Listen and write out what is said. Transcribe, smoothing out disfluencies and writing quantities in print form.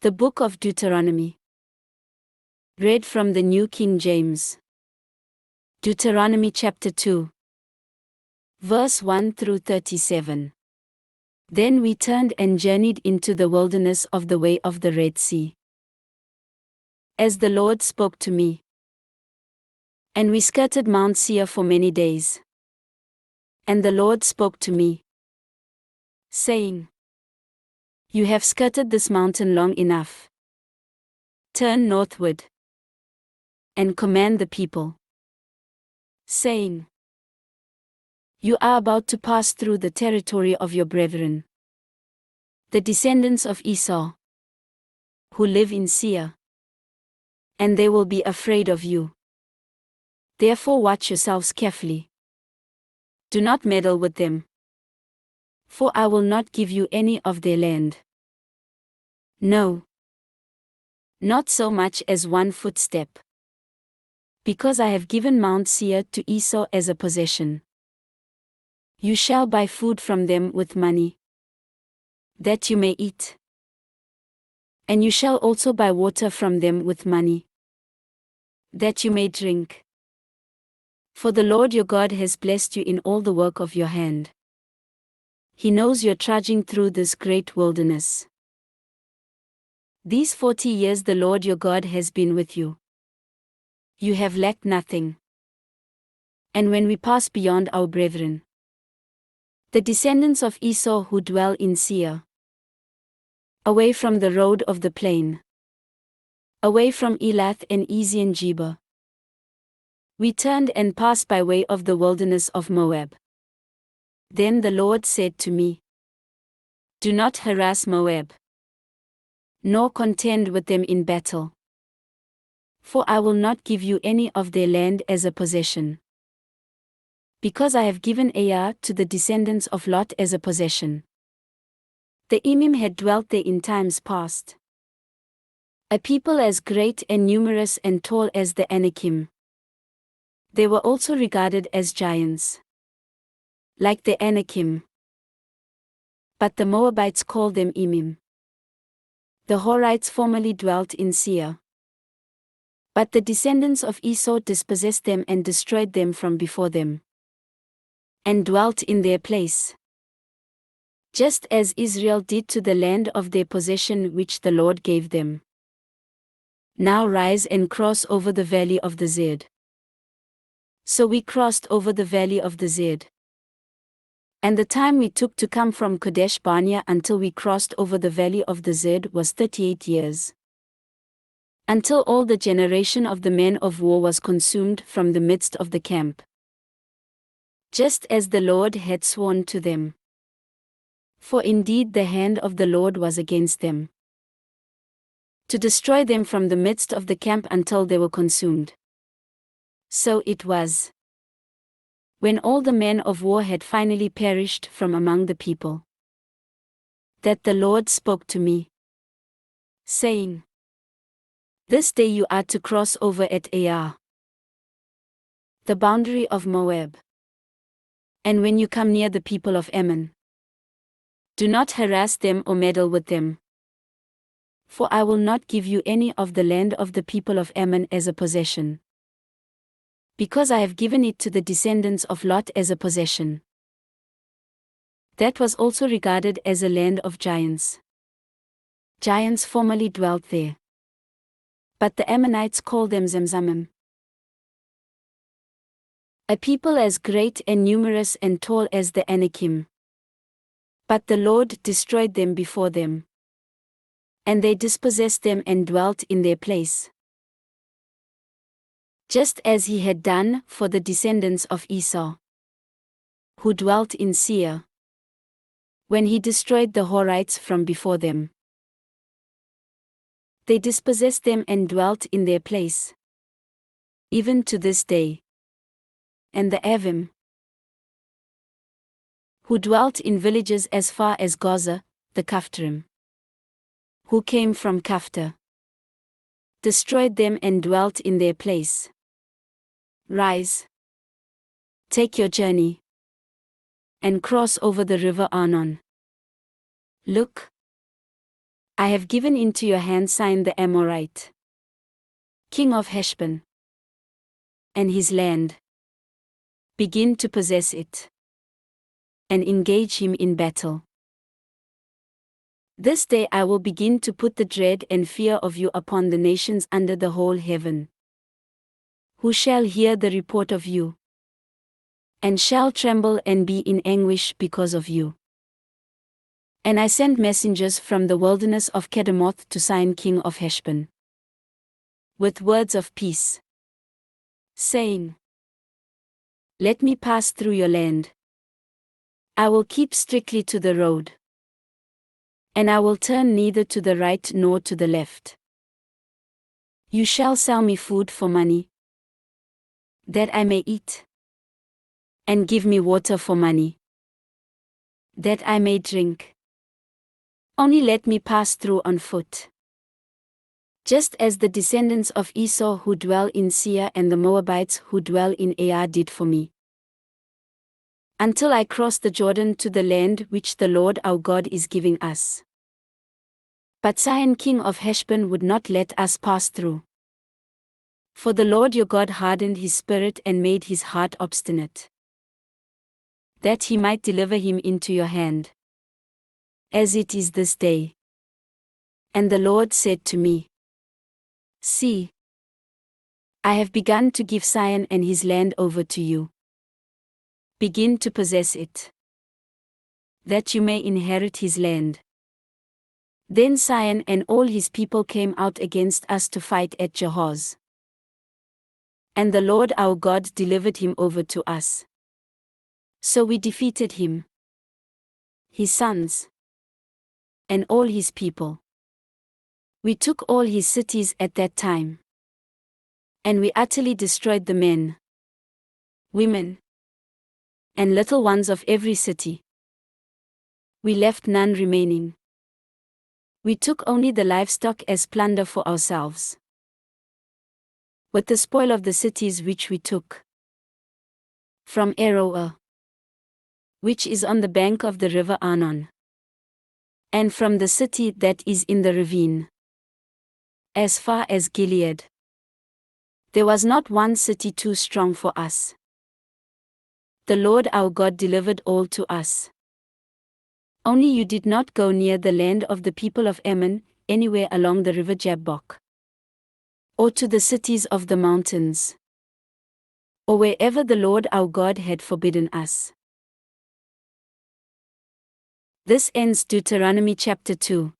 The Book of Deuteronomy. Read from the New King James. Deuteronomy chapter 2. Verse 1 through 37. Then we turned and journeyed into the wilderness of the way of the Red Sea, as the Lord spoke to me. And we skirted Mount Seir for many days. And the Lord spoke to me, saying, You have skirted this mountain long enough. Turn northward, and command the people, saying, You are about to pass through the territory of your brethren, the descendants of Esau, who live in Seir, and they will be afraid of you. Therefore watch yourselves carefully. Do not meddle with them, for I will not give you any of their land. No, not so much as 1 footstep, because I have given Mount Seir to Esau as a possession. You shall buy food from them with money, that you may eat. And you shall also buy water from them with money, that you may drink. For the Lord your God has blessed you in all the work of your hand. He knows you're trudging through this great wilderness. These 40 years the Lord your God has been with you. You have lacked nothing. And when we pass beyond our brethren, the descendants of Esau who dwell in Seir, away from the road of the plain, away from Elath and Ezion-Geber, we turned and passed by way of the wilderness of Moab. Then the Lord said to me, Do not harass Moab, nor contend with them in battle. For I will not give you any of their land as a possession, because I have given Ar to the descendants of Lot as a possession. The Emim had dwelt there in times past, a people as great and numerous and tall as the Anakim. They were also regarded as giants, like the Anakim. But the Moabites called them Emim. The Horites formerly dwelt in Seir, but the descendants of Esau dispossessed them and destroyed them from before them, and dwelt in their place, just as Israel did to the land of their possession which the Lord gave them. Now rise and cross over the valley of the Zed. So we crossed over the valley of the Zed. And the time we took to come from Kadesh Barnea until we crossed over the valley of the Zed was 38 years. Until all the generation of the men of war was consumed from the midst of the camp, just as the Lord had sworn to them. For indeed the hand of the Lord was against them, to destroy them from the midst of the camp until they were consumed. So it was, when all the men of war had finally perished from among the people, that the Lord spoke to me, saying, This day you are to cross over at Ar, the boundary of Moab. And when you come near the people of Ammon, do not harass them or meddle with them. For I will not give you any of the land of the people of Ammon as a possession, because I have given it to the descendants of Lot as a possession. That was also regarded as a land of giants. Giants formerly dwelt there, but the Ammonites called them Zamzamim. A people as great and numerous and tall as the Anakim. But the Lord destroyed them before them, and they dispossessed them and dwelt in their place, just as he had done for the descendants of Esau, who dwelt in Seir, when he destroyed the Horites from before them. They dispossessed them and dwelt in their place, even to this day. And the Avim, who dwelt in villages as far as Gaza, the Caphtorim, who came from Caphtor, destroyed them and dwelt in their place. Rise, take your journey, and cross over the river Arnon. Look, I have given into your hand Sihon the Amorite, king of Heshbon, and his land. Begin to possess it, and engage him in battle. This day I will begin to put the dread and fear of you upon the nations under the whole heaven, who shall hear the report of you, and shall tremble and be in anguish because of you. And I sent messengers from the wilderness of Kedemoth to Sihon king of Heshbon, with words of peace, saying, Let me pass through your land. I will keep strictly to the road, and I will turn neither to the right nor to the left. You shall sell me food for money, that I may eat, and give me water for money, that I may drink. Only let me pass through on foot. Just as the descendants of Esau who dwell in Seir and the Moabites who dwell in Ar did for me, until I cross the Jordan to the land which the Lord our God is giving us. But Sihon king of Heshbon would not let us pass through. For the Lord your God hardened his spirit and made his heart obstinate, that he might deliver him into your hand, as it is this day. And the Lord said to me, See, I have begun to give Sihon and his land over to you. Begin to possess it, that you may inherit his land. Then Sihon and all his people came out against us to fight at Jahoz. And the Lord our God delivered him over to us. So we defeated him, his sons, and all his people. We took all his cities at that time, and we utterly destroyed the men, women, and little ones of every city. We left none remaining. We took only the livestock as plunder for ourselves, with the spoil of the cities which we took from Aroer, which is on the bank of the river Arnon, and from the city that is in the ravine, as far as Gilead. There was not one city too strong for us. The Lord our God delivered all to us. Only you did not go near the land of the people of Ammon, anywhere along the river Jabbok, or to the cities of the mountains, or wherever the Lord our God had forbidden us. This ends Deuteronomy chapter 2.